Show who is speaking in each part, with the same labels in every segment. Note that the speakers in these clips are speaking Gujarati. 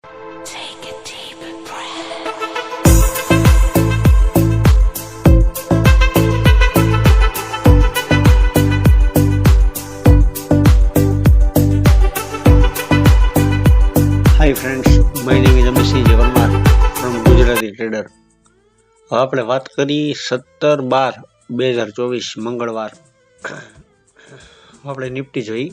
Speaker 1: Take a deep breath.
Speaker 2: Hi friends, my name is Amit Singh Verma from Gujarati Trader. હવે આપણે વાત કરી 17/12/2024 મંગળવાર. આપણે નિફ્ટી જોઈ.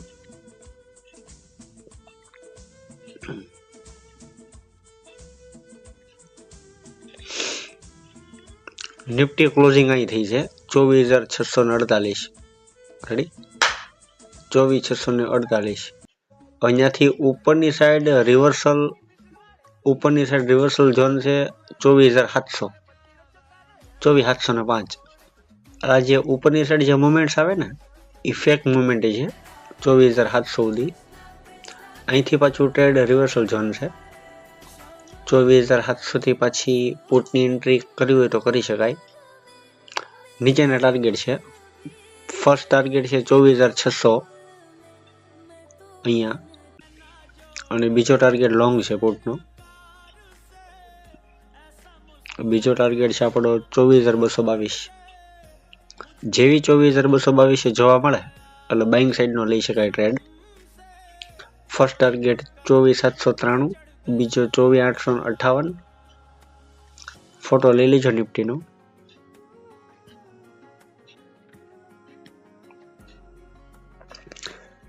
Speaker 2: નિફ્ટી ક્લોઝિંગ અહીં થઈ છે 24,648. રેડી 24,648. અહીંયાથી ઉપરની સાઈડ રિવર્સલ ઝોન છે 24,700, 24,705. આ જે ઉપરની સાઈડ જે મુવમેન્ટ્સ આવે ને એ ફેક મુવમેન્ટ છે 24,700 સુધી. અહીંથી પાછું ટ્રેડ રિવર્સલ ઝોન છે 24,700 થી પાછી પુટની એન્ટ્રી કરવી હોય તો કરી શકાય. નીચેના ટાર્ગેટ છે, ફર્સ્ટ ટાર્ગેટ છે 24,600 અહીંયા, અને બીજો ટાર્ગેટ લોંગ છે પુટનો. બીજો ટાર્ગેટ છે આપણો 24,222. જેવી 24,222 જોવા મળે એટલે બાઇંગ સાઈડનો લઈ શકાય ટ્રેડ. ફર્સ્ટ ટાર્ગેટ 24,793, બીજો 24,858. ફોટો લઈ લેજો નિફ્ટીનો.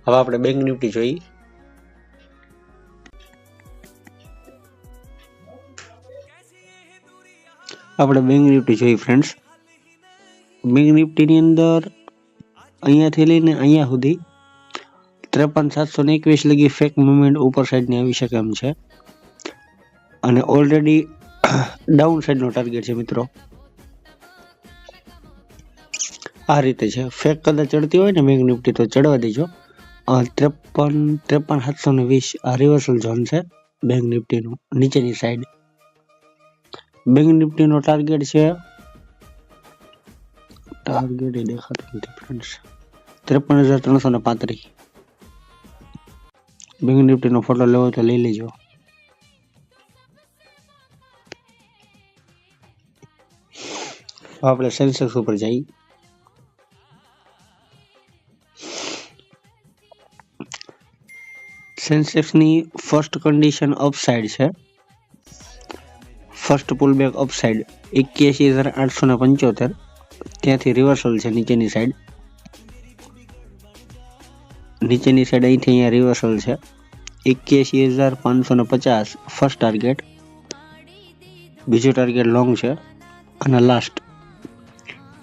Speaker 2: હવે આપણે બેંક નિફ્ટી જોઈ. આપણે બેંક નિફ્ટી જોઈ ફ્રેન્ડ્સ. બેંક નિફ્ટીની અંદર અહીંયાથી લઈને અહીંયા સુધી 53,721 લગી ફેક મુવમેન્ટ ઉપર સાઈડની આવી શકે એમ છે, અને ઓલરેડી ડાઉન સાઈડનો ટાર્ગેટ છે મિત્રો. આ રીતે છે. ફેક કદાચ ચડતી હોય ને બેંક નિફ્ટી તો ચડવા દેજો. 53,720 આ રિવર્સલ ઝોન છે બેંક નિફ્ટીનું નીચેની સાઈડ. બેંક નિફ્ટીનો ટાર્ગેટ છે, ટાર્ગેટ એ દેખાતો નથી ફ્રેન્ડ્સ, 53,335. બેંક નિફ્ટીનો ફોટો લેવો તો લઈ લેજો. આપણે સેન્સેક્સ ઉપર જઈએ. સેન્સેક્સની ફર્સ્ટ કન્ડિશન અપસાઇડ છે. First pullback upside 81,875. ત્યાંથી રિવર્સલ છે નીચેની સાઈડ. નીચેની સાઈડ અહીંથી અહીંયા રિવર્સલ છે 81,550 ફર્સ્ટ ટાર્ગેટ. બીજો ટાર્ગેટ લોંગ છે, અને લાસ્ટ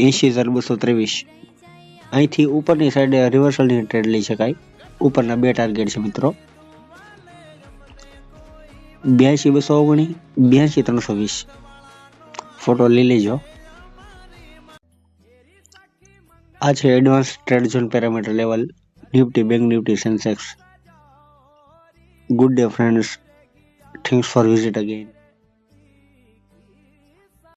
Speaker 2: 80,223. અહીંથી ઉપરની સાઈડ રિવર્સલની ટ્રેડ લઈ શકાય. ઉપરના બે ટાર્ગેટ છે મિત્રો, 82,219, 82,320. ફોટો લઈ લેજો. આ છે advance trade zone parameter level Nifty, bank Nifty, Sensex. Good day friends, thanks for visit again.